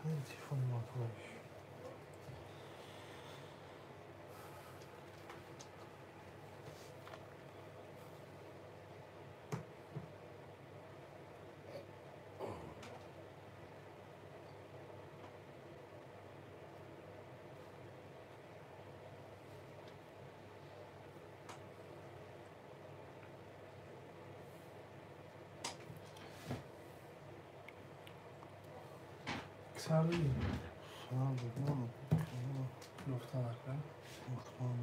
خیلی تلفن مطرحش Sarı. Sarı mı? Luftan akla. Luftan.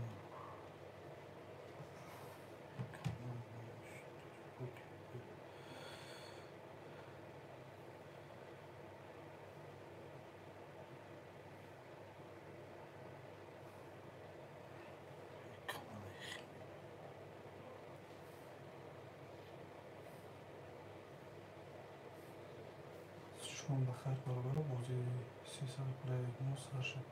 شما بخیر برابر بازی 300 پلی نو سرشد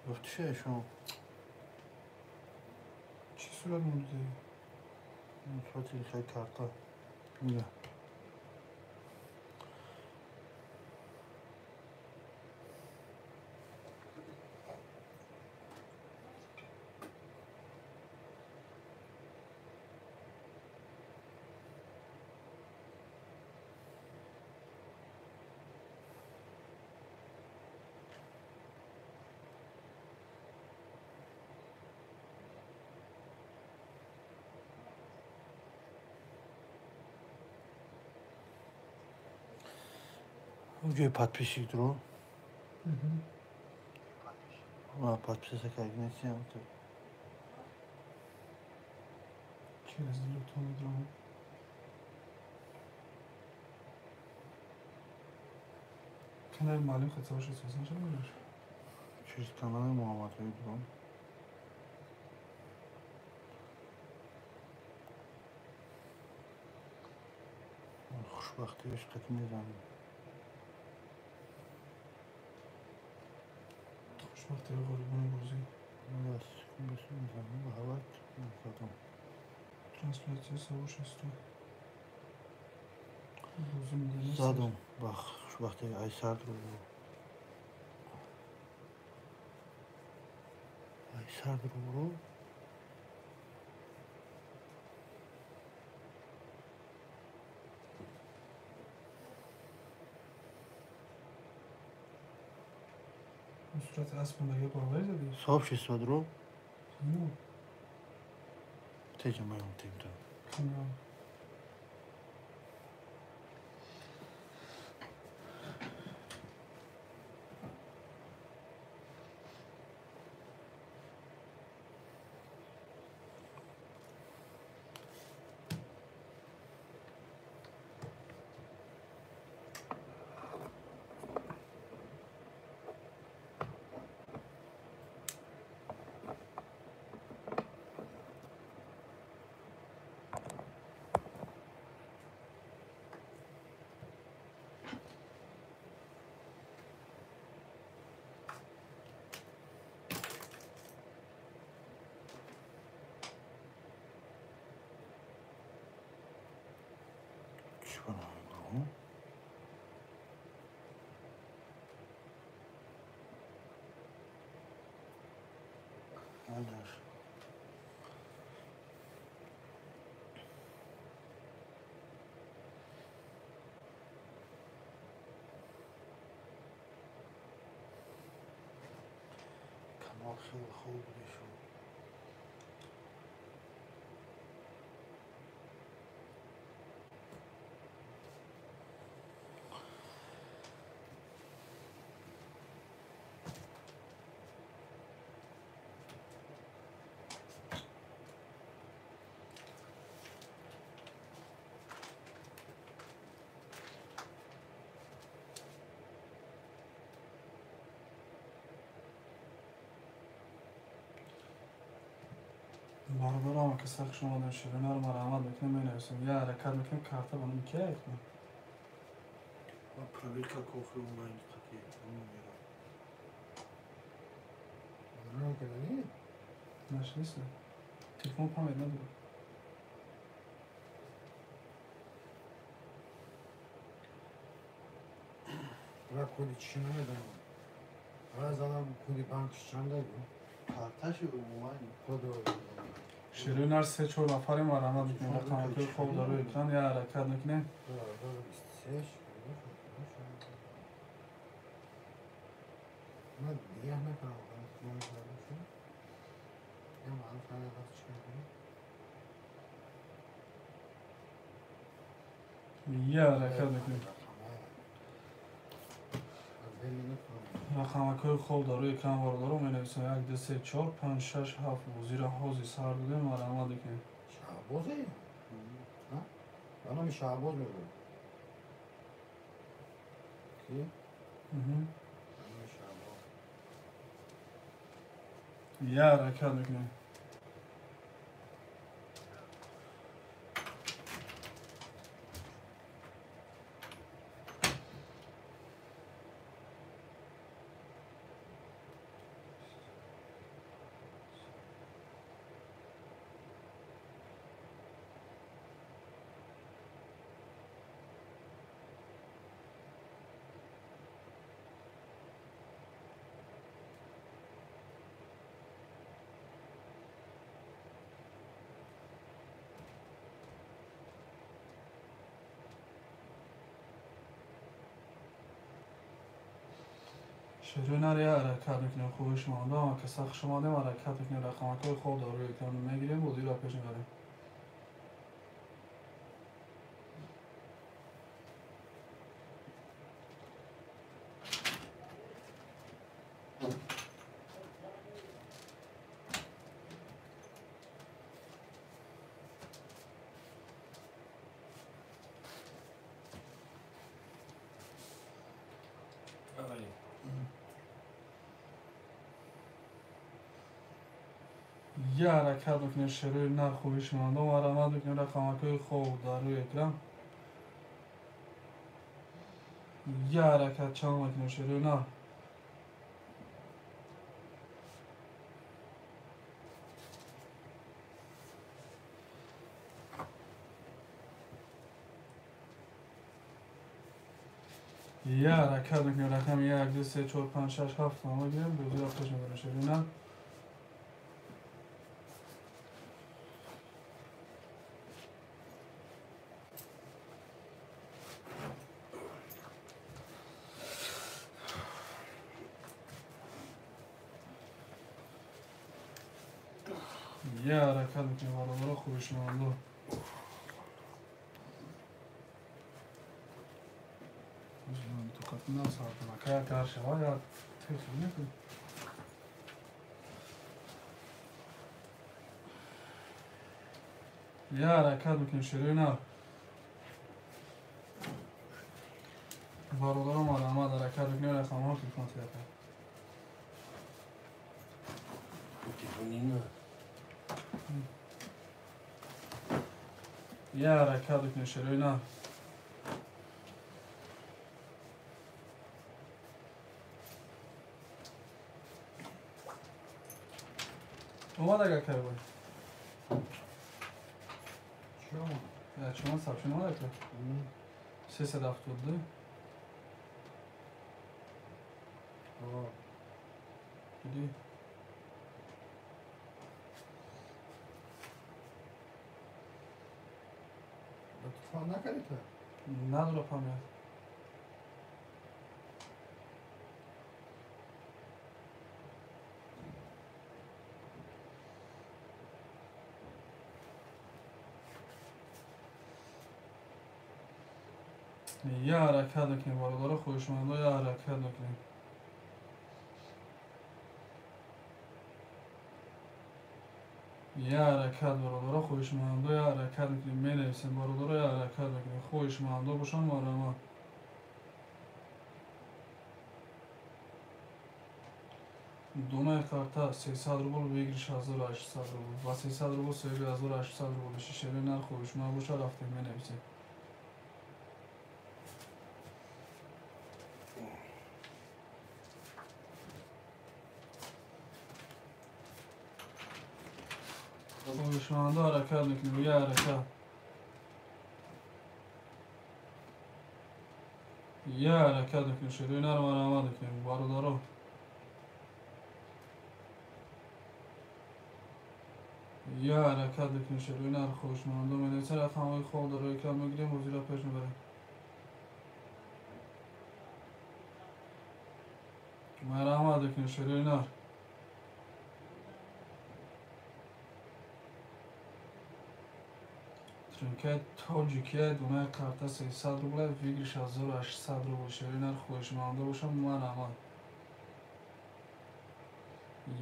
گفتی چیه شما؟ چی صورت مونده؟ صورتی خیلی کرده میگه Gdzie podpisik dru? A podpisek jak nie chciałem to. Через лютую другу. Kanal malum خطابش اساسا چه میگوش؟ Через kanal Muhammed dru. خوشبختی عشقت میزنم. خوشبختی قربان بازی. بس میزنم به هوات میزدم. ترانسلیتر سوارش است تو. بازی میدونی؟ زدم با خوشبختی ایسر درو. ایسر درو. صورت اسب مگه باوری زدی؟ صاحب چیست درو؟ نه. تیجم میام تیم تو. کمیام. چی کنم درو؟ نداشت. کمال خیلی خوب بشون. برادرم که سخت شما در شیرینه رو مرحمت میکنم می نویسم یه حرکت میکنم کارتا بانم که ایکنم Проверка кухни онлайн какие номера. نه که داری؟ نش نیست تلفن پامید نداره را کودی چی نمیدونم را زدم کودی بانکش چند داری؟ Kartaşı онлайн. کدو شیرینه رو 3-4 نفری مرحمت میکنم رقم که خوب داره اکران یه حرکت میکنم دو 23 من دیگه نکنم یا معروف های دست چکن کنیم یه حرکت میکنم رقم که خوب داره اکران بارداره می نویسم 1 2 3 4 5 6 7 زیر حوزی سر داده مرحمت میکنم شعبازه یا؟ نه؟ بنا می شعباز میگه کی؟ بنا می شعباز یه حرکت میکنم شیرینه رو یه حرکت میکنم خوبش مانده که سخت شما دیم حرکت میکنم رقم که خوب داره اکران میگیریم بودی را پیش میبریم یه حرکت میکنه شیرینه خوبش مانده مرحمت میکنم رقم که خوب داره اکران یه حرکت چند میکنه شیرینه یه حرکت میکنه رقم 1 2 3 4 5 6 7 میگیریم بودی را پیش میبریم شیرینه یه حرکت میکنه برادر خوبش مانده تو کتنا ساعت مکه کار شما یا تیخی نکنی یه حرکت میکنه شیرینه برادر مرحمت حرکت میکنه رقم ها تلفن سیاده Telefoni ne? یه حرکت میکنه شیرینه اومد اگر که باید چی اومد؟ یا چون سبشون اومد اگر 372 آه دیدی لطفا نکردی تو نداره پامیت یه حرکت میکنیم برادر خوشمنده یه حرکت میکنیم یه حرکت برادر خوشمنده یه حرکت میکنیم می نویسیم برادر یه حرکت میکنیم خوشمنده باشن مرحمت دونه کارتا 300 روبل بگیرش 1800 روبل و 300 روبل سوی 1800 روبل شیشه نر خوبش ما بوشه رفته بنویسه خوشمانده حرکت میکنیم یه حرکت یه حرکت میکنیم شروع نر مرامت میکنیم بارو دارو یه حرکت میکنیم شروع نر خوشمانده منیسه رقم های خوب دارو یکم میگیریم و زیرا پیش میبریم مرامت میکنیم شروع نر ترنکه تاجیکیه دونه کارتا 300 روبله ویگرش 1800 روبل شروع نر خوشمانده باشم مرامت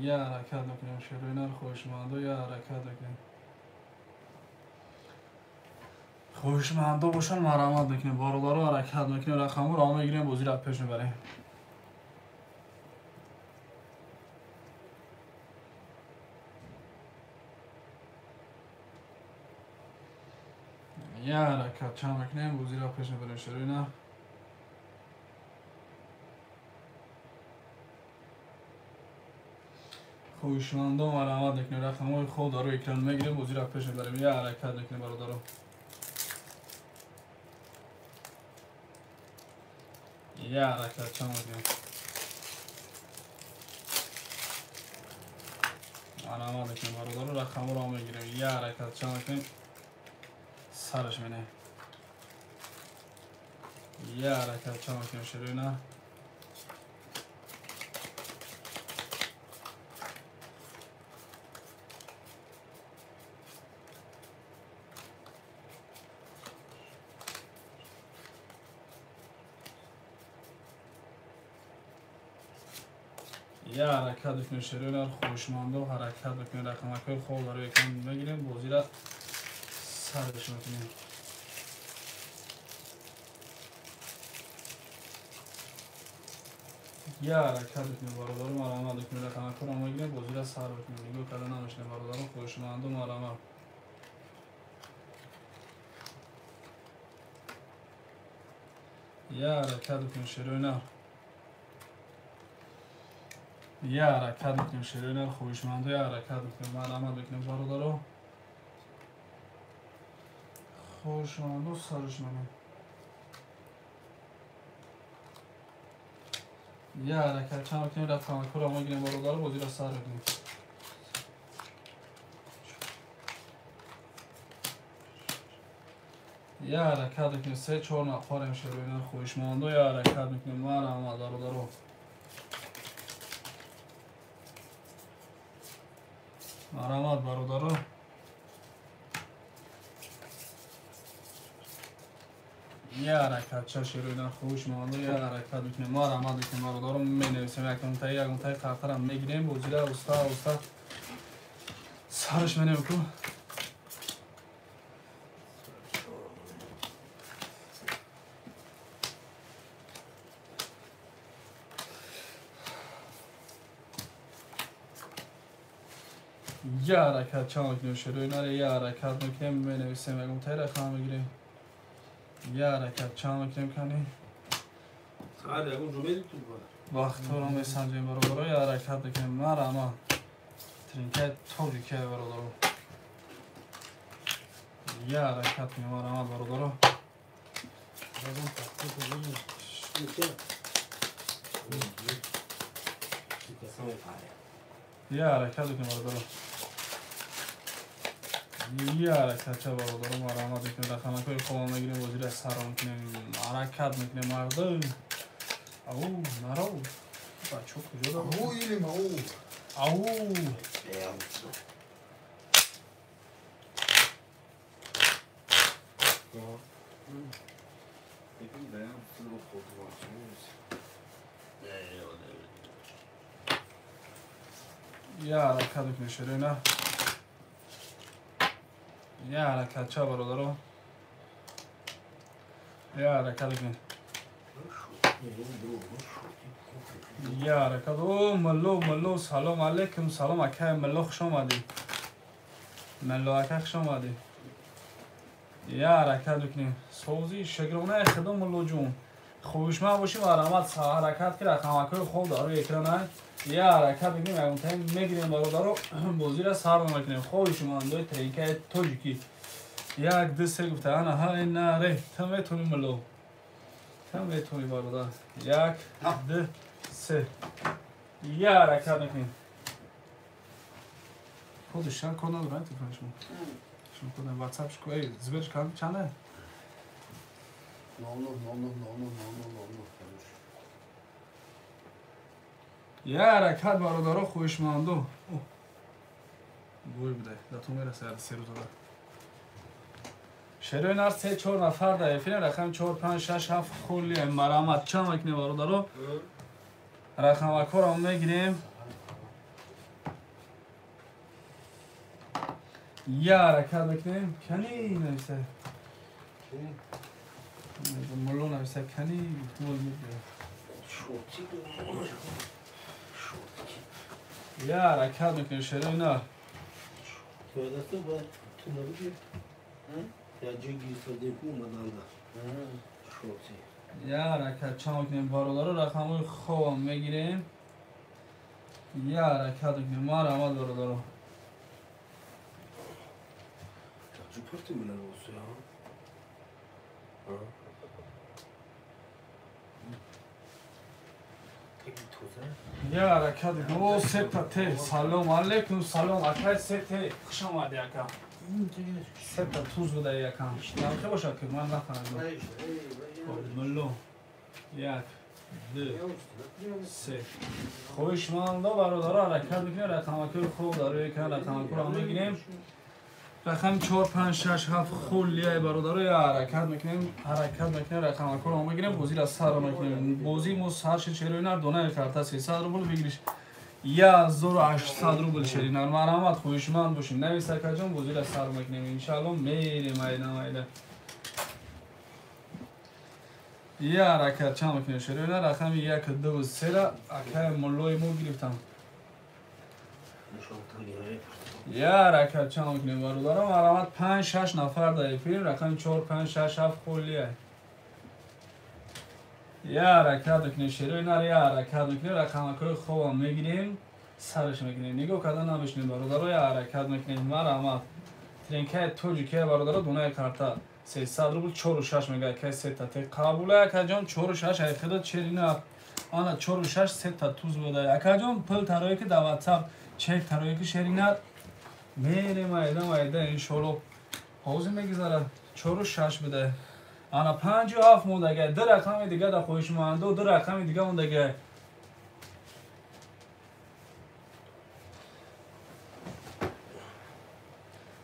یه حرکت میکنیم شروع نر خوشمانده یه حرکت میکنیم خوشمانده باشن مرامت میکنیم بارو حرکت میکنیم رقم رو آمه میگیریم بازی را پیش میبریم یه حرکت چند میکنیم بازی را پیش میبریم شروع نر خوشمانده و مرامت میکنیم رقم های خود دارو اکران میگیریم بازی را پیش میبریم یه حرکت میکنیم برادرو یه حرکت چند میکنیم مرامت میکنیم برادرو رقم رو میگیریم یه حرکت چند میکنیم سرش مینه یه حرکت چند میکنیم شروع نه یه حرکت بکنیم شروع نر خوشمانده و حرکت بکنیم رقمک های خوب داره یکم بگیریم بازی را سرش میکنیم یه حرکت بکنیم برادر مرامت بکنیم رقمک ها رو بگیریم بازی را سر بکنیم دیگه کلا نمیشنیم برادر خوشمانده و مرامت یه حرکت بکنیم شروع نر یه حرکت میکنیم شروع نر خوشمانده یه حرکت میکنیم مرامت بکنیم برادر خوشمانده و سرش منیم یه حرکت چند میکنیم رفت تمکر رو میگیریم برادر بازی را سر بکنیم یه حرکت میکنیم 3-4 نفریم شروع نر خوشمانده یه حرکت میکنیم مرامت برادر مرامت برادر یه حرکت چه شروع نر خوشمانده یه حرکت میکنیم مرامت میکنیم برادر رو مینویسیم یکم تایی قرطر هم میگیریم بازی را استا سرش منیم کن یه حرکت چه میکنیم شروع نر یه حرکت میکنیم مینویسیم یکم تایی رقم میگیریم یه حرکت چه میکنیم کنیم ساعت اون رو میدید تو کنه وقت رو میسنجیم برادر یه حرکت میکنیم مرامت ترینکه تاجیکه برادر یه حرکت میکنیم مرامت برادر بازم تختی تو بگیم یه حرکت میکنیم برادر یه حرکت چه برادر مرامت میکنیم رقمک های خوب میگیریم بازی را سر میکنیم حرکت میکنیم مردم او نرو بچه کجا دارم او ایلیم او او Peki ben full of fotoğrafçıyız. یه حرکت میکنیم شروع نه یه حرکت چه برادر یه حرکت میکنیم یه حرکت او ملو سلام علیکم سلام اکه ملو خوش آمدی ملو اکه خوش آمدی یه حرکت بکنیم سوزی شگرونه خدا ملو جون خوشمه باشیم و رحمت حرکت که رقمکای خوب داره اکرانه یه حرکت بکنیم اون تایم میگیریم برادر رو بازی را سر میکنیم خوشم اندای ترینکه توجیکی یک دو سه گفته انا های نره تا میتونی ملو تا میتونی برادر یک دو سه یه حرکت بکنیم خودش شن کن نداره تلفنشون شون کنم واتساپش کو ای زبرش کام چنده یه حرکت برادرها خوشماندو گوی بوده داتو میرسه از 3 روز بعد شروع نر 3 4 نفر در فیلم رقم 4 5 6 7 خلی مرامت چند مکنه برادرها رقم اکو رو میگیریم یه حرکت بکنیم کنی نویسه ملو نویسه کنی مل میگیره یه حرکت بکنیم شروع نر یه حرکت چند بکنیم برادر رقم های خوب میگیریم یه حرکت بکنیم ما رحمت برادر یه حرکت بکنیم او سه ته سلام علیکم سلام اکای سه ته خوش آمدی اکا سه تا توز بوده یکم نمخه باشه که من نفهمیدم ملو یک دو سه خوشماندا برادرها حرکت بکنیم رقمکای خوب داره که رقمکو رو میگیریم رقم 4 5 6 7 خلیه برادرها یه حرکت میکنیم رقمکو رو میگیریم بازی را سر میکنیم بازی مو سر شیرینر دونه کارت 300 روبل بگیریش 1800 روبل شیرینر مرحمت خوشمند باشین نویسه که جان بازی را سر میکنیم ان شاء الله میریم اینا یه حرکت چند میکنیم شیرینر رقم 1 2 3 را اکه ملوی مو گرفتم یه حرکت چند میکنیم برادرها مرحمت 5 6 نفر در فیلم رقم 4 5 6 7 خلیه یه حرکت بکنیم شیرینر یه حرکت بکنیم رقمکای خوب میگیریم سرش میکنیم نگاه کردن نمیشنیم برادرها یه حرکت میکنیم مرحمت ترینکه توجی که برادرها دونه کارتا 300 روبل 4 و 6 میگه که 3 تا قبوله اکا جان 4 و 6 حقیقت شیرینر آنا 4 و 6 3 تا توز بوده اکا جان پل ترایی که در واتساپ چک ترایی که شیرینر میریم ایده انشالله حوضی میگذاره 4 و 6 بده آنا 5 و 7 موندگه دو رقم دیگه در خوشمانده و دو رقم دیگه موندگه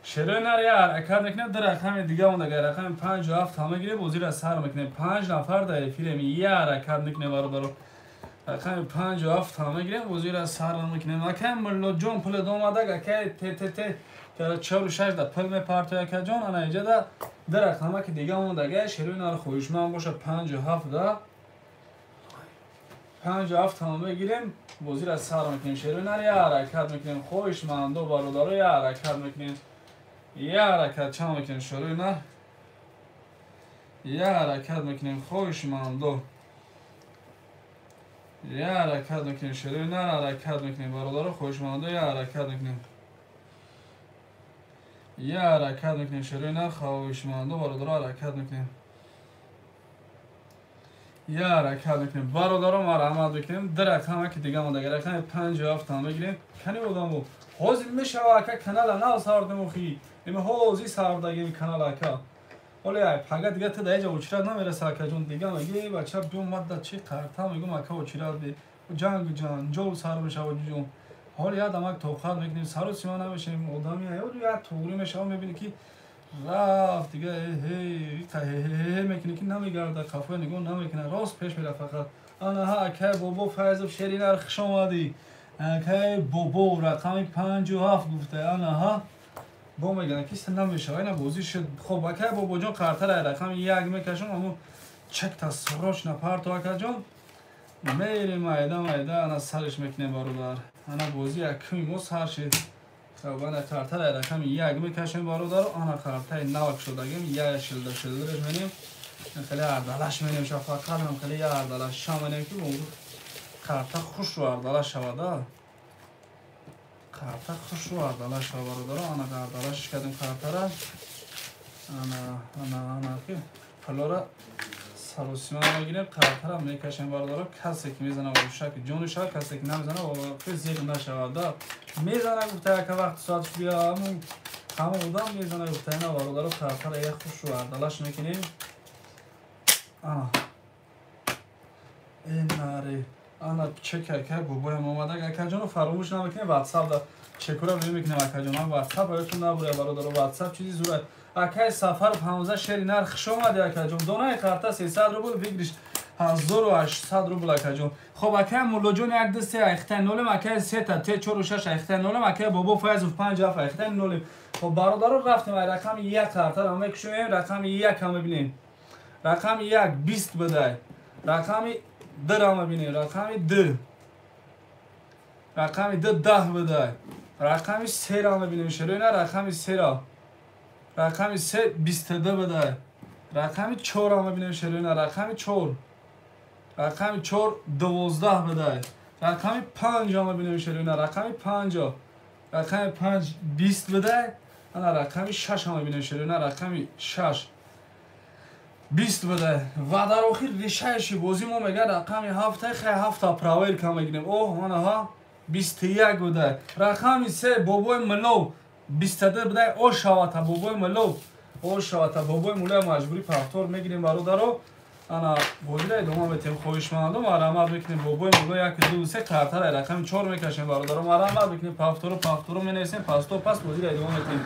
شیرینر یه حرکت میکنه دو رقم دیگه موندگه رقم 5 و 7 همه گیره بازی را سر میکنه 5 نفر در فیلم یه حرکت میکنه برادر رقم 5 و 7 همه گیره بازی را سر میکنه مکم ملو جون پل دوماده که ت که 4 و 6 در پل میپرتوی که جان انا ایجا در رقمه که دیگه موندگه شیرینر خوشمند باشه 5 و 7 در 5 و 7 همه بگیریم بازی را سر میکنیم شیرینر یه حرکت میکنیم خوشمند و برادر یه حرکت میکنیم یه حرکت چند میکنیم شیرینر یه حرکت میکنیم خوشمند و یه حرکت میکنیم شیرینر حرکت میکنیم برادر خوشمند و یه حرکت میکنیم یه حرکت میکنیم شیرینر خوشمند و برادر حرکت میکنیم یه حرکت میکنیم برادرها مرحمت بکنیم در رقمه که دیگه مونده رقم 5 و 7 هم بگیریم کنی بودم حوزی میشه اکا کانال نه ساردم خی ام حوزی ساردگی کانال اکا ولی پگه دیگه تا دیگه اوچرا نمیرسه اکا جون دیگه میگه بچه بیوم مدت چی قرتا میگم اکا اوچرا بی جنگ جان جول سر میشه جون حالا یاد امک توخال میکنیم سر سیما نمیشیم آدمی یا یاد توری میشه میبینی که رفت دیگه هی میکنه که نمیگرده کافه نگاه نمیکنه راست پیش میره فقط آنا ها که بابا فیض شیرینر خوش اومدی که بابا رقم 5 و 7 گفته آنا ها با میگن که نمیشه اینا بازی شد خب که بابا جان قرطه رقم 1 میکشون اما چک تا سروشنا پارتو اکا جون میریم ایده انا سرش میکنیم برادر انا بازی اکمی مو سر شد خب انا کارتر رقم یک میکشیم برادر انا کارتر نوک شدگیم یک شلدرش می‌نیم خیلی اردلش می‌نیم شفا قلم خیلی اردلش شام می‌نیم که اون کارتر خوش رو اردلش شوده کارتر خوش رو اردلش شوده برادر انا اردلش کردیم کارتر انا که پلورا سروسیمان میگیریم کارتر هم میکشیم برادر کسی که میزنه و شک جونش کسی که نمیزنه و زیر نشود میزنه گفته که وقت ساعتش بیا همه بودم میزنه گفته اینا برادر کارتر یک خوش رو اردلش میکنیم این ناری انا چک که بابای اومده اکا جانو فراموش نمیکنه واتساپ دا چکورا میکنه اکا جان واتساپ براتون نبوده برادر واتساپ چیزی زوره اکا سفر 15 شری نرخ اومده اکا جان دونه کارت 300 روبل بگیرش 1800 روبل اکا جان خب اکا مولا جون یک دسته اخته نولم اکا 3 تا 4 و 6 اخته نولم اکا بابا فایز 5 اخته نولم خب برادر رفتیم رقم یک کارت رو میکشیم رقم یک هم ببینیم رقم 1 20 بده رقم درام ببینیم رقم 2 رقم 2 10 بده رقم 3 را ببینیم شروع نه رقم 3 را رقم 3 22 بده رقم 4 را ببینیم شروع نه رقم 4 رقم 4 12 بده رقم 5 را ببینیم شروع نه رقم 5 رقم 5 20 بده انا رقم 6 را ببینیم شروع نه رقم 6 20 بده و در آخر ریشهشی بازی ما میگه رقم 7 خیلی 7 پراویل که میگیریم اوه انا ها 21 بده رقم 3 بابای ملو 22 بده او شواتا بابای ملو او شواتا بابای ملو مجبوری پافتور میگیریم برادرو انا بازی را ادامه میتیم خوش ماندم مرمت بکنیم بابای ملو 1 2 3 کارتر رقم 4 میکشیم برادرو مرمت بکنیم پافتورو مینویسیم پس بازی را ادامه میتیم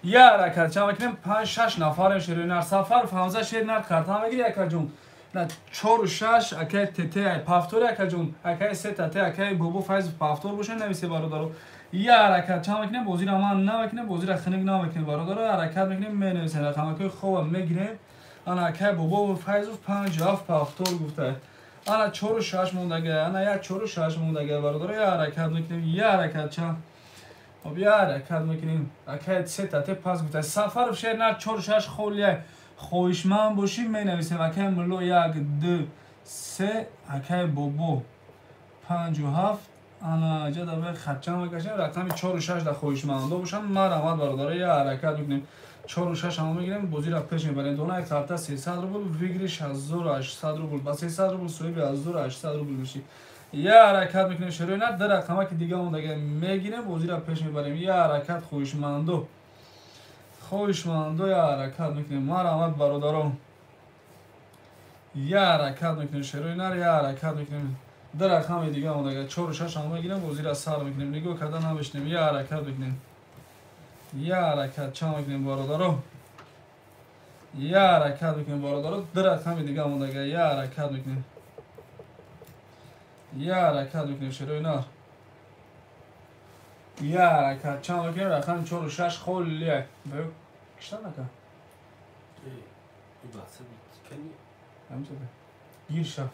یا حرکت چه میکنیم 5 6 نفر شروع نر سفر 15 شیر نر کارت میگیری اکا جون نه 4 و 6 اکای تته پافتور اکا جون اکای 3 تته اکای بوبو فایز پافتور باشه نمیشه برادرو یا حرکت چه میکنیم بازی را من نمیکنیم بازی را خنگ نمیکنیم برادرو حرکت میکنیم مینویسیم رقم که خوب میگیریم انا اکای بوبو فایز 5 پافتور گفته انا 4 و 6 موندگه انا یا 4 و 6 موندگه برادرو یا حرکت میکنیم یا حرکت چه خب یا حرکت میکنیم اکای 3 تا پاس گفته سفر شهر نه 4 6 خولیه خویشمند باشیم می نویسیم اکای ملو 1 2 3 اکای بوبو 5 و 7 انا جا در خطچه میکشیم رقم 4 و 6 در خویشمندا باشن مرحمت برادر یا حرکت میکنیم 4 و 6 هم میگیریم بازی را پیش میبریم دونه یک کارت 300 روبل بگیریش 1800 روبل با 300 روبل سوی 1800 روبل میشی یا حرکت میکنیم شروع نه در رقمه که دیگه اون دیگه میگیریم بازی را پیش میبریم یا حرکت خویشمندو یا حرکت میکنیم مرحمت برادرم یا حرکت میکنیم شروع نه یا حرکت میکنیم در رقم دیگه اون دیگه 4 و 6 هم میگیریم بازی را سر میکنیم نگاه کردن نمیشنیم یا حرکت میکنیم یا حرکت چه میکنیم برادرم یا حرکت میکنیم برادرم در رقم دیگه اون دیگه یا حرکت میکنیم یا حرکت میکنیم شروع نار یا حرکت چند میکنیم رقم 4 و 6 خولیه بیو کشتن نکن همینطور گیر شد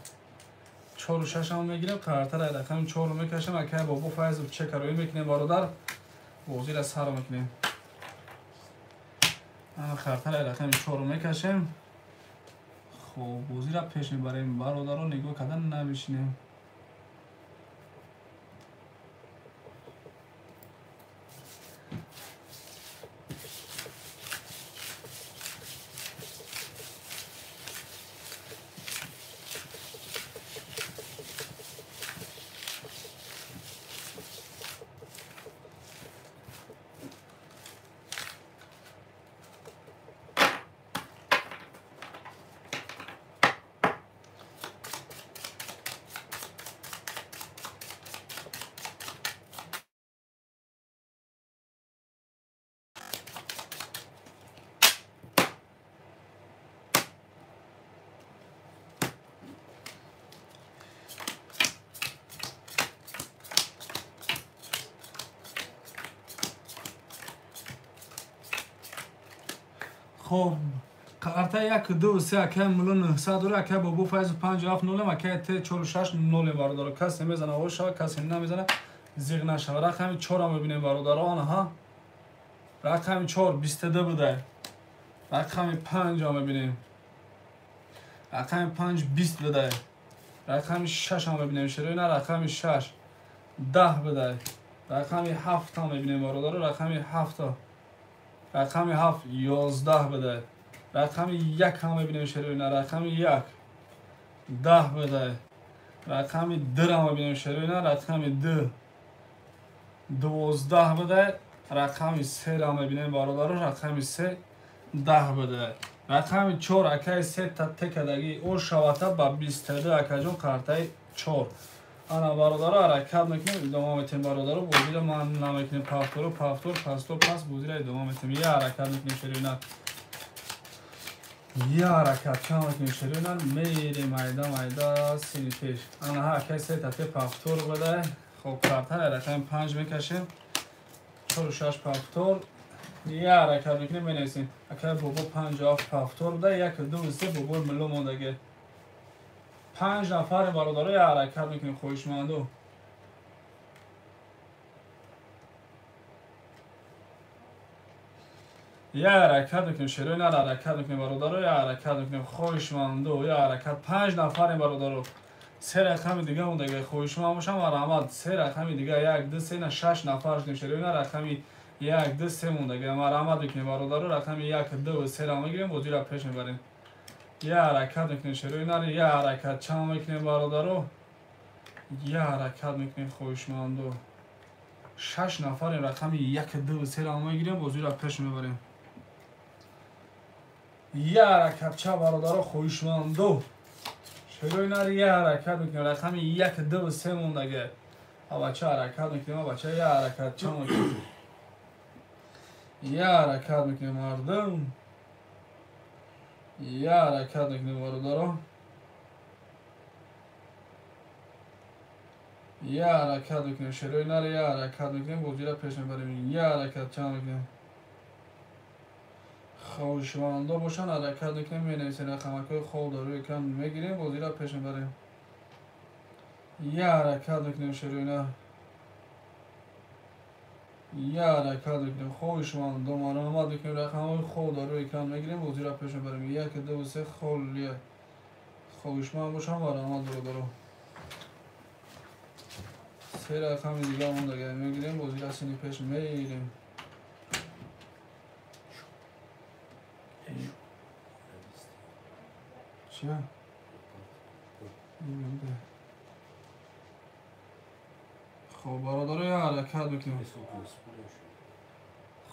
4 و 6 هم میگیریم کارتر رقم 4 رو میکشیم اکای بابا فایز و چک روی میکنیم برادر بازی را سر میکنیم کارتر رقم 4 رو میکشیم خب بازی را پیش میبریم برادر رو نگاه کردن نمیشینیم خب карта 1 2 3 ака миллион 900 ака бобу файз 57 0 ака т 46 0 бародаро касе мезана оша касе намезана зиг нашава рақами 4 ам бибинем бародарон ҳа рақами 4 22 будай рақами 5 ам бибинем рақами 5 20 будай рақами 6 ам бибинем широина рақами 6 10 будай рақами 7 ам бибинем бародаро рақами 7 рақами 7 11 будай рақами 1 ам бибинем широина рақами 1 10 будай рақами 2 ам бибинем широина рақами 2 12 будай рақами 3 ам бибинем бародаро рақами 3 10 будай рақами 4 акаи 3 та текадаги о шавата ба 22 акаҷон картаи 4 ана бародаро ҳаракат мекунем идома метем бародаро бозира ман намекунем пафтору пафтор пастор паст бозира идома метем я ҳаракат мекунем широина я ҳаракат чам мекунем широина мерем майда майда сини пеш ана ҳа акаи 3 та те пафтор будай хоб карта рақами 5 мекашем 4 6 пафтор я ҳаракат мекунем менависем акаи бобо 57 пафтор буда 1 2 3 бобо миллион мондаги 5 нафари бародаро я ҳаракат мекунем хоҳишмандо я ҳаракат мекунем широина ҳаракат мекунем бародаро я ҳаракат мекунем хоҳишмандо я ҳаракат 5 нафари бародаро 3 рақами дига мондаги хоҳишманд бошам ва раҳмат 3 рақами дига 1 2 3 на 6 нафар шудем широина рақами 1 2 3 мондаги ма раҳмат мекунем бародаро рақами 1 2 3 ра мегирем бозира пеш мебарем я ҳаракат мекунем широина я ҳаракат чам мекунем бародаро я ҳаракат мекунем хоҳишмандо 6 нафарем рақами 1 2 3 ра мегирем бозира пеш мебарем я ҳаракат чам бародаро хоҳишмандо широина я ҳаракат мекунем рақами 1 2 3 мондаги абача ҳаракат мекунем абача я ҳаракат чам мекунем я ҳаракат мекунем мардум я ҳаракат мекунем бародаро я ҳаракат мекунем широина я ҳаракат мекунем бозира пеш мебарем я ҳаракат чам мекунем хоҳишмандо бошан ҳаракат мекунем менависем рақамакҳои хол дарӯи кам мегирем бозира пеш мебарем я ҳаракат мекунем широина я ҳаракат мекунем хоҳишмандо мароҳамат мекунем рақамҳои хол дарӯи кам мегирем бозира пеш мебарем 1 2 3 холия хоҳишманд бошам мароҳамат бародаро 3 рақами дига мондаги мегирем бозира сини пеш мерем чия хоб бародаро я ҳаракат мекунем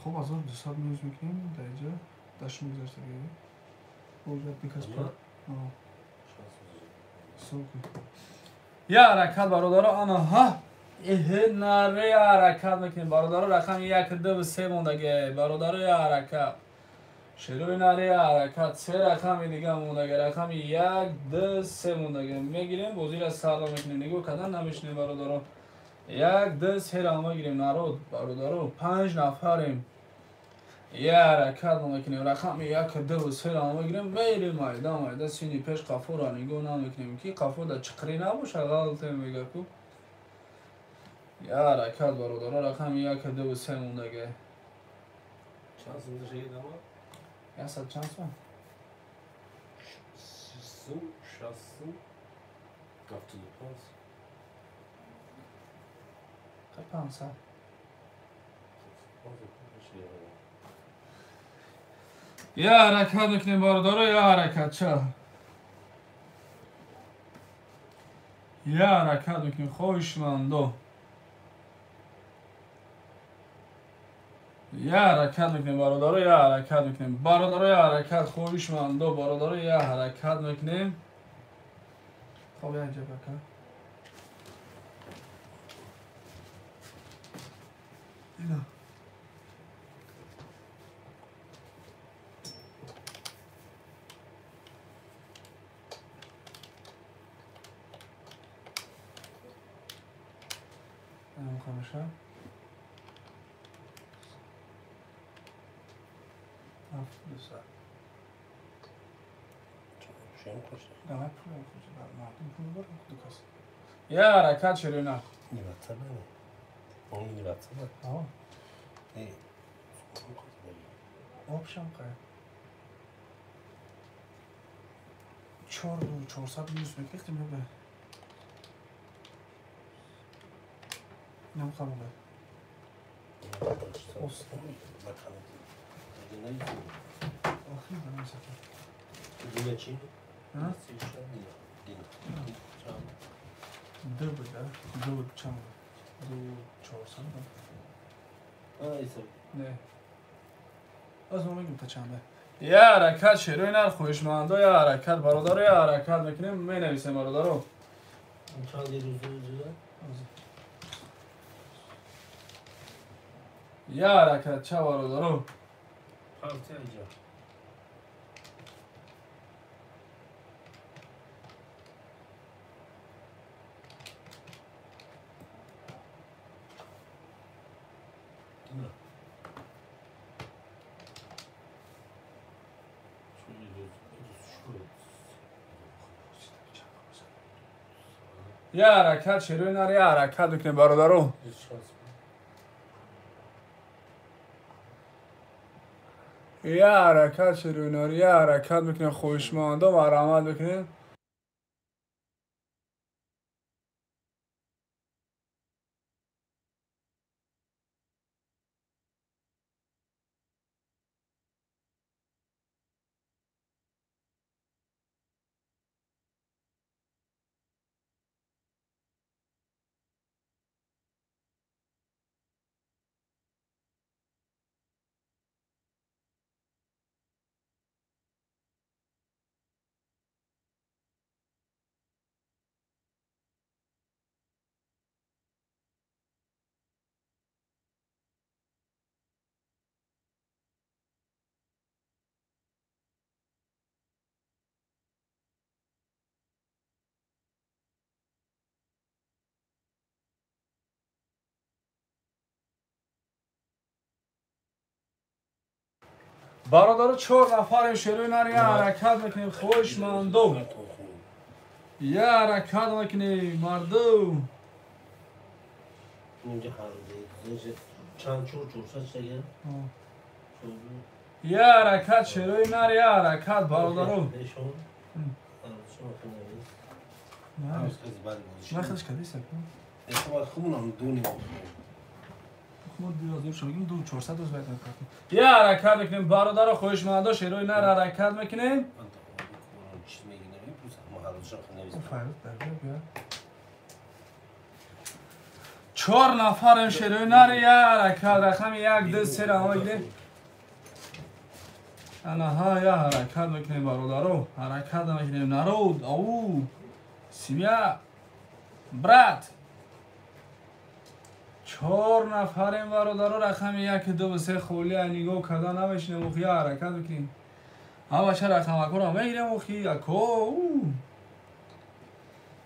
хоб 1200 минус мекунем даиҷа дашт мегузаштаги я ҳаракат бародаро анаҳа наре я ҳаракат мекунем бародаро рақами 1 2 3 мондаги бародаро я ҳаракат широина я ҳаракат 3 рақами дига мондаги рақами 1 2 3 мондаги мегирем бозира сарда мекунем нигоҳ кардан намешунем бародаро 1 2 3 ра мегирем народ бародаро 5 нафарем я ҳаракат мекунем рақами 1 2 3 ра мегирем мерем майда майда сини пеш қафора нигоҳ намекунем ки қафо да чиқри набоша ғалте мегаку я ҳаракат бародаро рақами 1 2 3 мондаги чанд сум дашаги дама 100 чанд сум 6 сум 6 сум 500 я ҳаракат мекунем бародаро я ҳаракат ча я ҳаракат мекунем хоҳишмандо я ҳаракат мекунем бародаро я ҳаракат мекунем бародаро я ҳаракат хоҳишмандо бародаро я ҳаракат мекунем хоб як ҷабака ина خمسة شام کشته دمک پول خوشی بر مردم پول برم دو کس یه حرکت شروع نه نیبته نه اون نیبته نه آه ای آبشم قایم 400 میوز میکردیم به نمیخوام به آخی دارم سکر دیگه چی؟ ها؟ دیگه دو بوده دو چند دو 400 ایسا نه از ما میگم تا چنده یه حرکت شروع نر خوشمانده یه حرکت برادر یه حرکت میکنیم می نویسیم برادر رو چند روز جدا یه حرکت چه برادر رو پارتی اینجا یه حرکت شروع نر یه حرکت میکنیم برادر رو یه حرکت شروع نر یه حرکت میکنیم خوشمانده و مرحمت میکنیم برادر 4 نفر شروع نر یه حرکت میکنیم خوشمانده یه حرکت میکنیم مردم اینجا حرکت چند چور شده یه حرکت شروع نر یه حرکت برادر رو نه خودش کدی سکن خونم دونی ما دیگه شما میگیم 400 روز باید نکنیم یه حرکت میکنیم برادر خوشمانده شروع نر حرکت میکنیم بیا 4 نفر شروع نر یه حرکت رقم 1 2 3 را میگیریم ها یه حرکت میکنیم برادر رو حرکت میکنیم نرود او سیمیا برات 4 نفریم برادر رو رقم 1 2 3 خولی نگاه کدا نمیشنه مخی حرکت میکنیم اما چه رقم اکو را میگیریم مخی اکو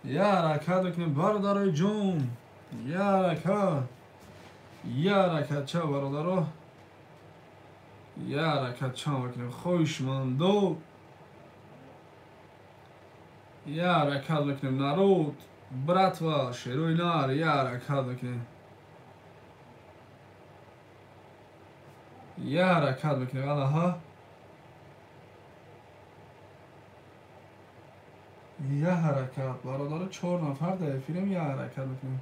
یه حرکت میکنیم برادر جون یه حرکت چه برادر رو یه حرکت چه میکنیم خوشمانده یه حرکت میکنیم نرود برات و شروع نر یه حرکت میکنیم یه حرکت میکنیم ها یه حرکت برادر 4 نفر در فیلم یه حرکت میکنیم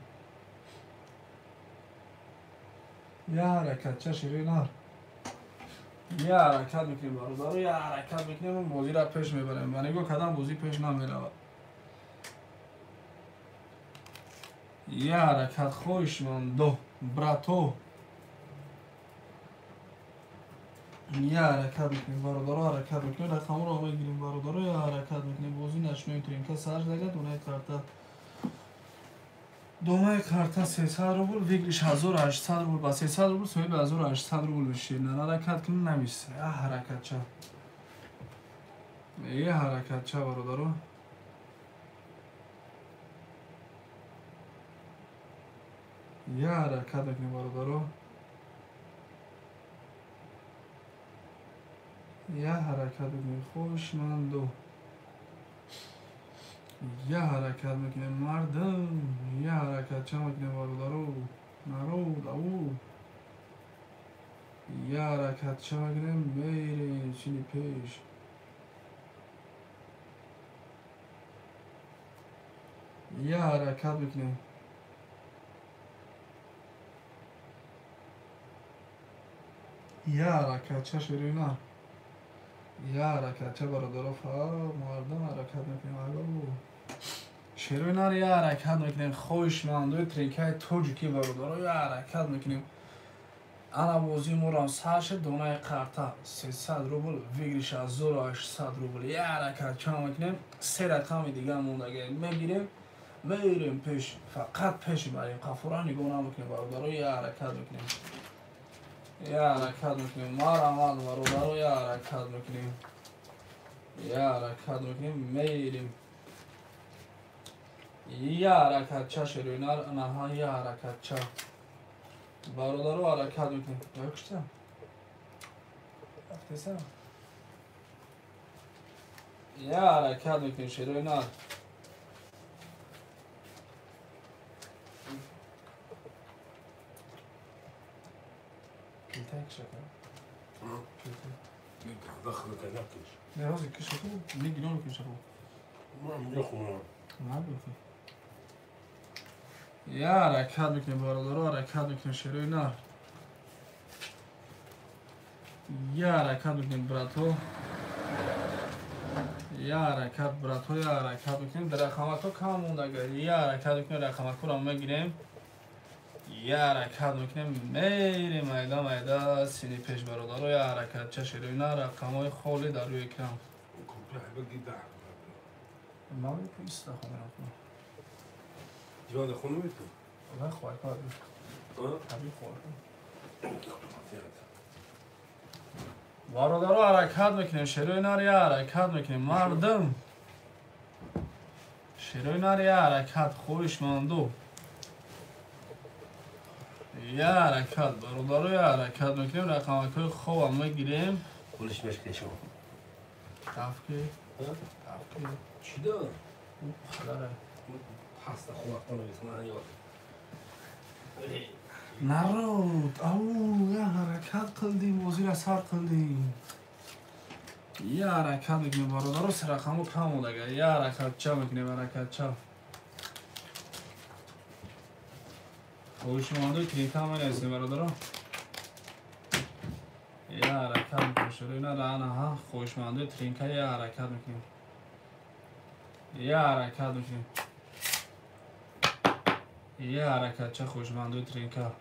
یه حرکت چه شروع نر یه حرکت میکنیم برادر یه حرکت میکنیم بازی را پیش میبریم و نگو کدام بازی پیش نمیرود یه حرکت خوشمانده براتو یه حرکت میکنیم برادر حرکت میکنیم رقم رو میگیریم برادر یه حرکت میکنیم بازی نشمیتونیم که سرش دیگه دونه کارتا دومه کارتا 300 روبل ویگلیش 1800 روبل با 300 روبل سوی به 1800 روبل بشه نه حرکت کنه نمیشه یه حرکت چه یه حرکت چه برادر یه حرکت میکنیم برادر یه حرکت میکنیم خوشمندو یه حرکت میکنیم مردم، یه حرکت چه میکنیم برادرو نرو داو، یه حرکت چه میکنیم میریم چینی پیش، یه حرکت میکنیم یه حرکت چه شیرینا، یه حرکت چه برادرو مردم حرکت میکنیم الو شیرینا یه حرکت میکنیم خوش مانده ترینکای توجکی برادرو یه حرکت میکنیم انا بازی موران سرش دونه قرطه 300 روبل ویگریش از 1800 روبل یه حرکت چه میکنیم 3 رقم دیگه موندگه میگیریم میریم پیش فقط پیش بریم قفورا نگاه نمیکنیم برادرو یه حرکت میکنیم یه حرکت میکنیم مارا برادرو یه حرکت میکنیم یه حرکت میکنیم میریم یه حرکت چه شروینار نه یه حرکت چه برادرو حرکت میکنیم بکشتم افتیسم یه حرکت میکنیم شروینار کلتک شکر دخل كنكش نه هازی کش شکر میگیرم کش شکر ما عم يخون نه بخی یه حرکت میکنیم برادرو حرکت میکنیم شروینار یه حرکت میکنیم براتو یه حرکت براتو یه حرکت میکنیم در رقمکو کم مونده یه حرکت میکنیم رقمکو رو میگیریم یه حرکت میکنیم میریم میده سینی پیش برادرو یه حرکت چه شیرینا رقمای خولی در روی اکرام كنت بحب جدا ما پیست خونه رفتم جواد خونه میتون والله خواهی کار حبیب خواهی برادرو حرکت میکنیم شیرینا یه حرکت میکنیم مردم شیرینا یه حرکت خوش ماندو یه حرکت برادرو یه حرکت میکنیم رقمکای خوب هم میگیریم كلش مشكلة شو تفکی چی دار؟ خلاره حاسة خواهد کنه اسمها یاد نرود او یه حرکت کردیم وزیر سر کردیم یه حرکت میکنیم برادرو سه رقمو کم بوده یه حرکت چه میکنیم حرکت چه خوشمانده کلیتا من هستیم برادرو یه حرکت میکنیم شروع اینا رانه ها خوشمانده ترینکا یه حرکت میکنیم یه حرکت میکنیم یه حرکت چه خوشمانده ترینکا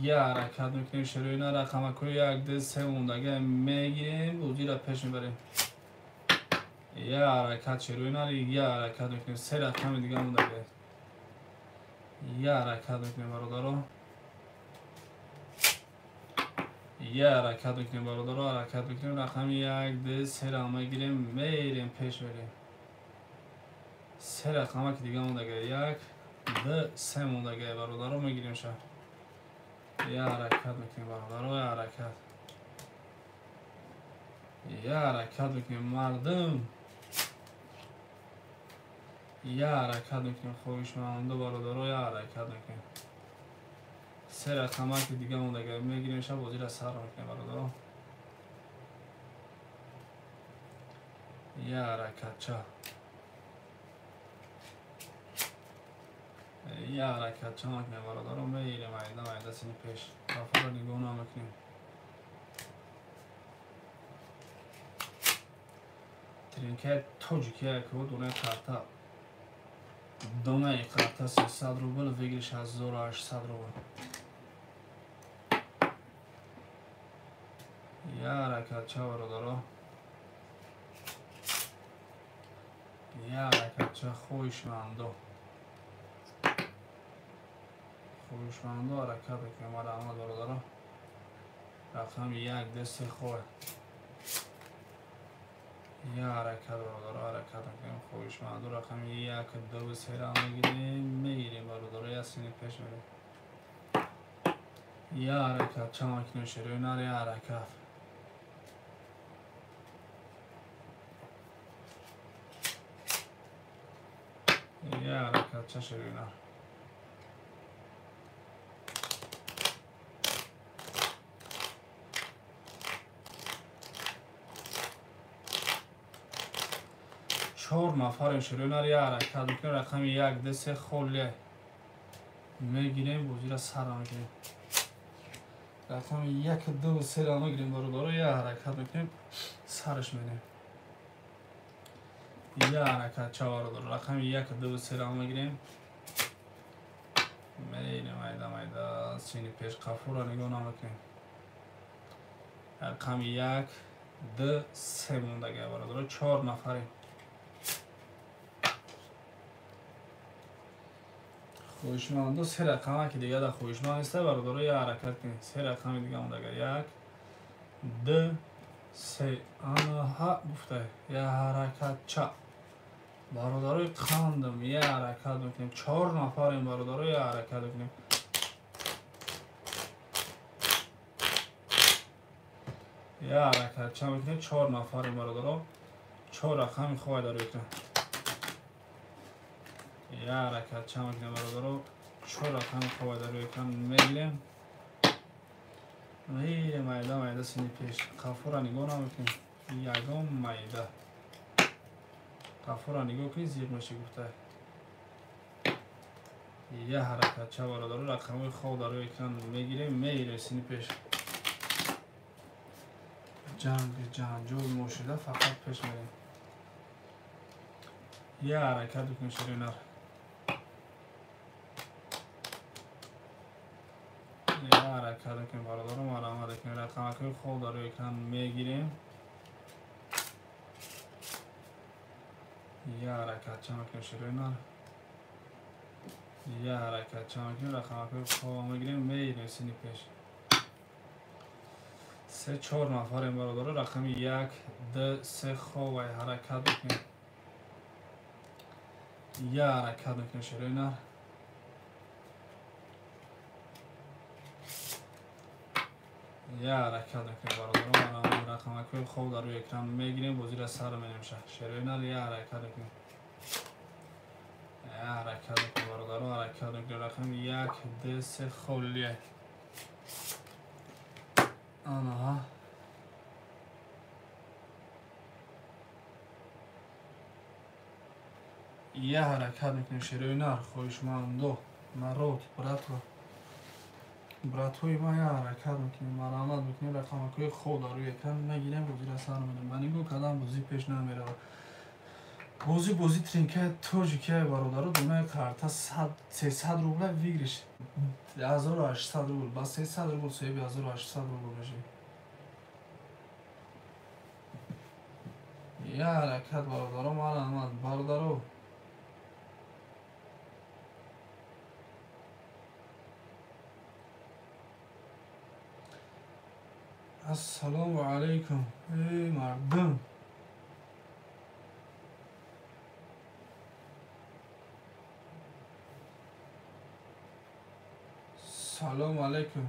یه حرکت میکنیم شروع اینا رقمکو یک دو سه موندگه میگیریم بودی را پیش میبریم یه حرکت شروع اینا یه حرکت میکنیم سه رقم دیگه موندگه یه حرکت میکنیم برادرو یه حرکت میکنیم برادرو حرکت میکنیم رقم یک دو سه را میگیریم میریم پیش بریم سه رقم که دیگه موندگه یک دو سه موندگه برادرو میگیریم شهر یه حرکت میکنیم برادرو یه حرکت میکنیم مردم یه حرکت میکنیم خوش مانده برادرو یه حرکت میکنیم سه رقم که دیگه موندگه میگیریم شب بازی را سر میکنیم برادرو یه حرکت چه یه حرکت چه میکنیم برادرو میریم میده سینی پیش رفت رو نگاه نمیکنیم ترینکه توجیکیه که بود دونه کارتا دونه کارتا 300 روبل ویگریش از 1800 روبل یه حرکت چه برادرو یه حرکت چه خوشمندو حرکت بکنیم ما رحمت برادرو رقم یک دست خواه یه حرکت برادرو حرکت بکنیم خوشمندو رقم یک دو سه را میگیریم میگیریم برادرو یه سینی پیش میریم یه حرکت چه مکنیم شروع نار یه حرکت یه حرکت چه شروع. 4 نفر شروع یه حرکت میکنیم. رقم 1 2 3 خوله میگیریم بازی را سر میگیریم. رقم 1 2 3 را میگیریم برادر. یه حرکت میکنیم سرش میدیم. یه حرکت چه برادر. رقم 1 2 3 را میگیریم میریم میده سینی پیش قفو را نگاه نمیکنیم. رقم 1 2 3 موندگه برادر. 4 نفریم. خوشمند. 3 رقم که دیگه در خوشمند است برادر. یه حرکت کنید. 3 رقم دیگه موندگه. 1 2 3 آنها گفته. یه حرکت چه برادر. خواندم یه حرکت میکنیم. 4 نفریم برادر. یه حرکت میکنیم. یه حرکت چه میکنیم. 4 نفریم برادر. 4 رقم خواهد داره بکنیم. یه حرکت چه میکنیم برادر. 4 رقم خواهد داره بکنیم. میگیریم میده سینی پیش قفو را نگاه نمیکنیم. یکم میده قفو را نگاه کنید. زیر میشه گفته. یه حرکت چه برادر. رقم خود داره بکنیم. میگیریم میره سینی پیش. جنجال موشده فقط پیش میریم. یه حرکت بکنیم شروع نر. یه حرکت بکنیم برادر. ما را آمده کنیم. رقم خود داره بکنیم. میگیریم یه حرکت چه میکنیم شروع نر. یه حرکت چه میکنیم. رقم خود میگیریم میریم سینی پیش. 3 4 نفریم برادر. رقم 1 2 3 خواه حرکت بکنیم. یه حرکت بکنیم شروع نر. یه حرکت بکنیم برادر. ما رقم خواه در روی اکران میگیریم بازی را سر می‌نمیشه. شروع نر. یه حرکت بکنیم. یه حرکت بکنیم برادر. حرکت بکنیم. رقم 1 2 3 خولیه آنها. یه حرکت میکنیم شروع نر. خوشمندو مروت براتوی ما یه حرکت میکنیم. مرامت میکنیم. رقم خود روی اکران میگیریم بازی را سر میدیم. من اینگو کدام بازی پیش نمیره. بازی ترینکه توجی که برادر دونه کارتا 300 روبل ویگرش 1800 روبل با 300 روبل سوی 1800 روبل میشه. یه حرکت برادر مرامت برادر. السلام علیکم ای مردم. سلام علیکم.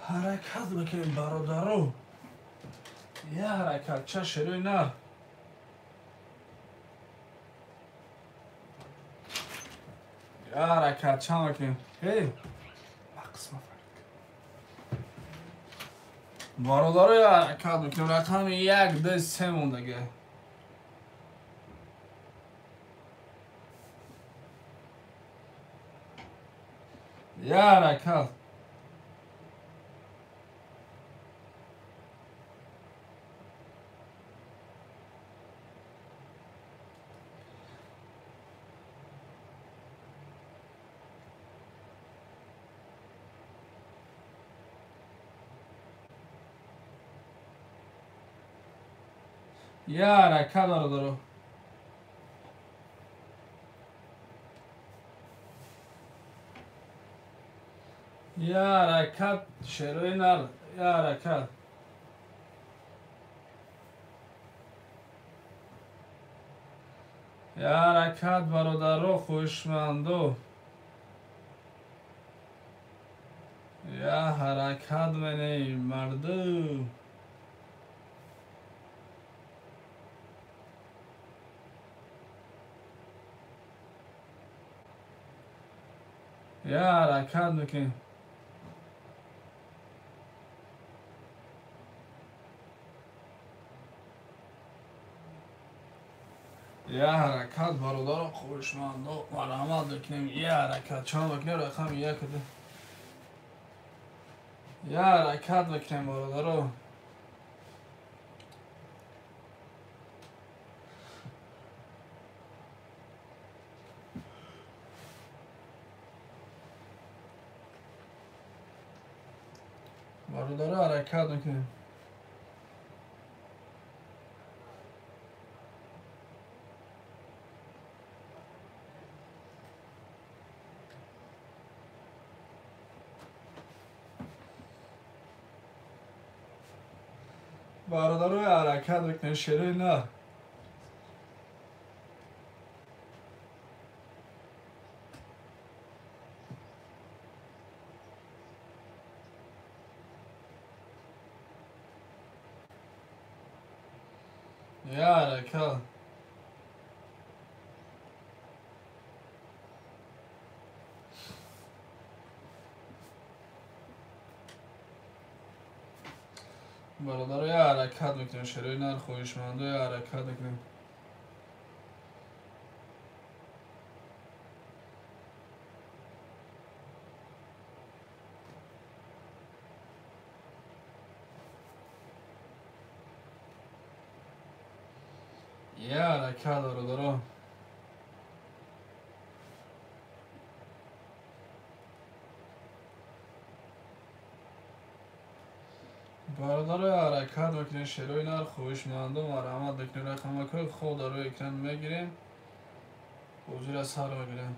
حرکت بکنیم برادرو. یه حرکت چه شروع نر. یه حرکت چه بکنیم. هی برادرو یه حرکت بکنیم. رقم 1 2 3 موندگه. یه حرکت یه حرکت برادرو. یه حرکت شروع نر. یه حرکت یه حرکت برادر خوشمندو یه حرکت منی مردو یه حرکت بکن یه حرکت برادر خوشمندو مرحمت بکنیم یه حرکت چند بکنیم رقم یک ده یه حرکت بکنیم برادر برادر حرکت بکنیم برادر حرکت بکنیم شروع نه یه حرکت برادر یه حرکت بکنیم شروع نه خوشمندو یه حرکت بکنیم یه حرکت برادر برادر حرکت بکنیم شروع نر خوشمندو مرحمت بکنیم رقم که خود روی اکران میگیریم حضور از سر بگیریم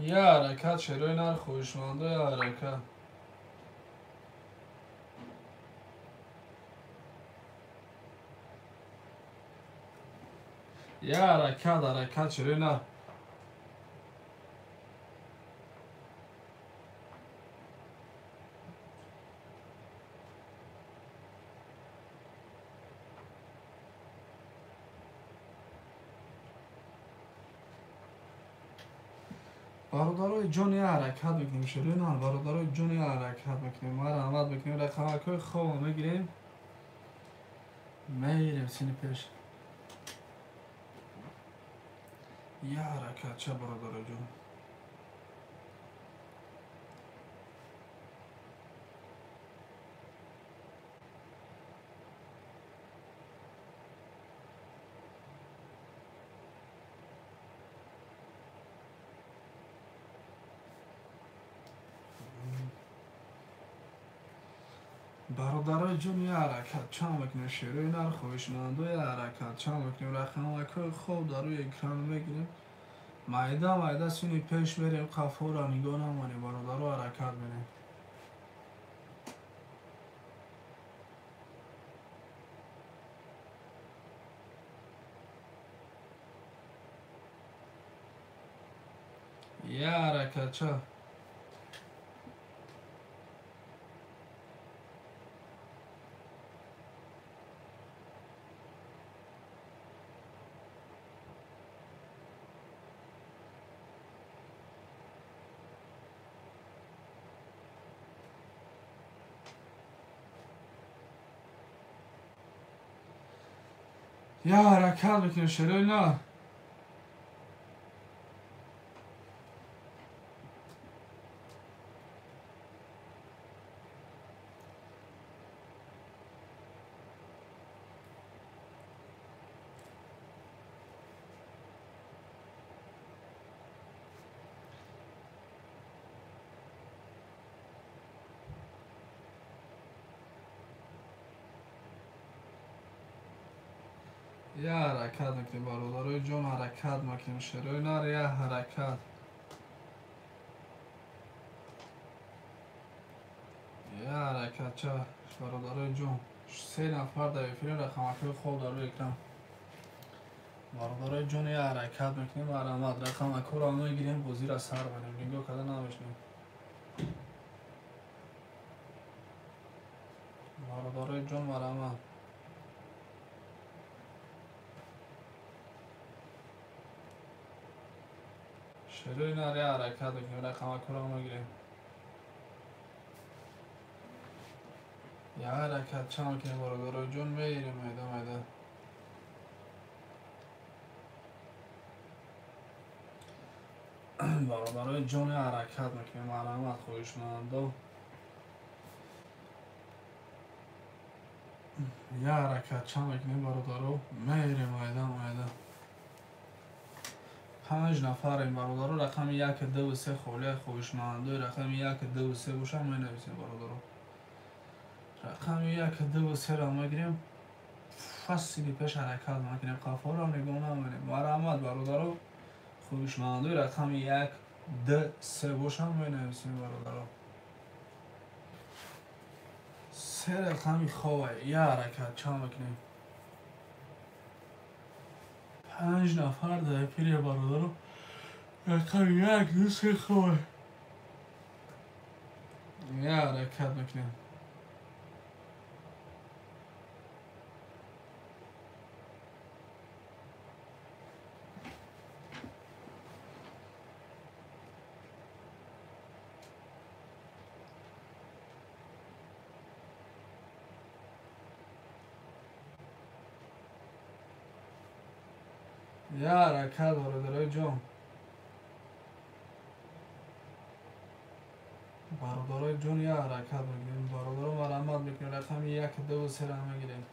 یه حرکت شروع نر خوشمندو یه حرکت یه حرکت شروع نر برادرای جون یه حرکت بکنیم شروع نر برادرای جون یه حرکت بکنیم مرحمت بکنیم رقم که خوب میگیریم میریم سینی پیش یه حرکت چه برادر جون برادرای جون یه حرکت چند بکنیم شروع نر خوشمندو یه حرکت چند بکنیم رقم که خوب در روی اکران میگیریم مایده سینی پیش بریم قفو را نگاه نمانیم برادر حرکت بینیم یه حرکت چه یه حرکت بکنیم شروع نه یه حرکت میکنیم برادرای جون، حرکت میکنیم شروع نار، یه حرکت چه برادرای جون 3 نفر در فیلم رقمکی خوب داره اکرام برادرای جون یه حرکت میکنیم برامد رقمکی رو میگیریم بازی را سر بریم لینگو کده نمیشنیم برادرای جون برامد شروع نار یه حرکت میکنیم رقمکی رو میگیریم یه حرکت چه میکنیم برادرای جون میگیریم میده برادرای جون حرکت میکنیم مرحمت خویشمندو یه حرکت چه میکنیم برادرو میریم میده 5 نفر این برادرو رقم 1 2 3 خوله خویشمندو رقم 1 2 3 باشم می نویسیم برادرو رقم 1 2 3 را میگیریم فصلی پیش حرکت میکنیم قفا را نگاه نمونیم مرحمت برادرو خویشمندوی رقم 1 2 3 باشم می نویسیم برادرو 3 رقمی خواه یه حرکت چه میکنیم 5 نفر در پیری برادرو رقم 1 2 3 خواه یه حرکت میکنیم یه حرکت برادرای جون برادرای جون یه حرکت میگیریم برادرو مرحمت میکنیم رقم 1 2 3 را میگیریم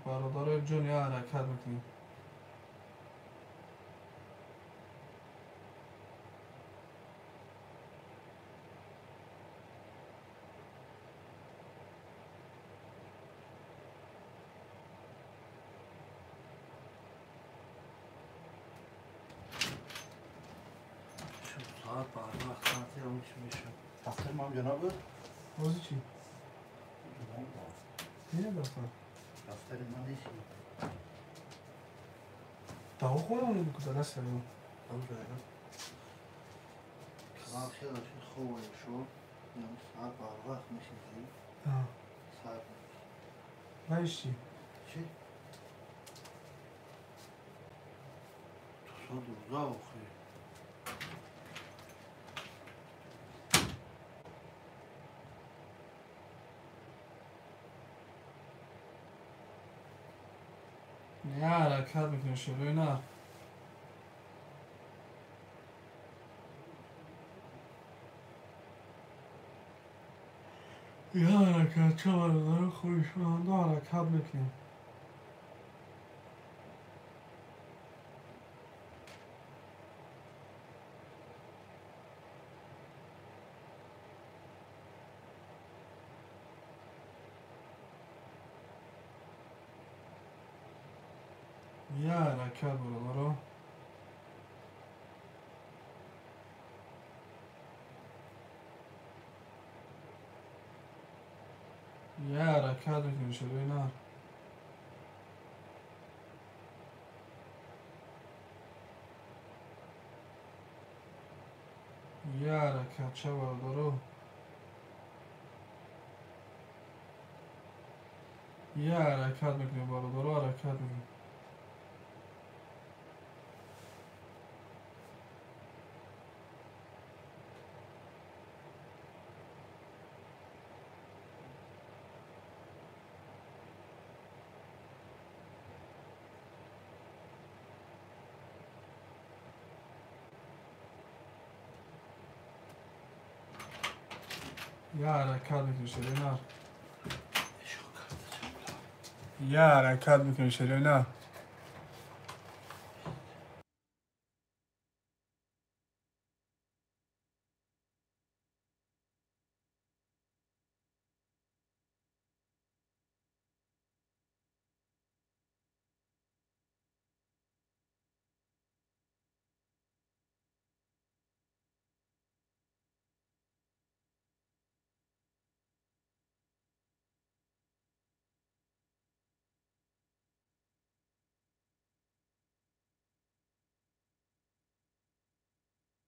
برادرای جون یه حرکت میکنیم ساعت بعد وقت ساعتی هم میشه دفتر ما هم جناب بازی چی؟ اینه دفتر ما نیست داو خودمون کجا دست داریم کلام خیلی خوبه شو یعنی ساعت بعد وقت میشه ساعت بایش چی؟ چی؟ تو روزا آخری یه حرکت میکنیم شروع نه یه حرکت چه برادر خویشمندو حرکت میکنیم یه حرکت برادرو یه حرکت میکنیم شروع نه یه حرکت چه برادرو یه حرکت میکنیم برادرو حرکت میکنیم یه حرکت میکنیم شروع نه یه حرکت میکنیم شروع نه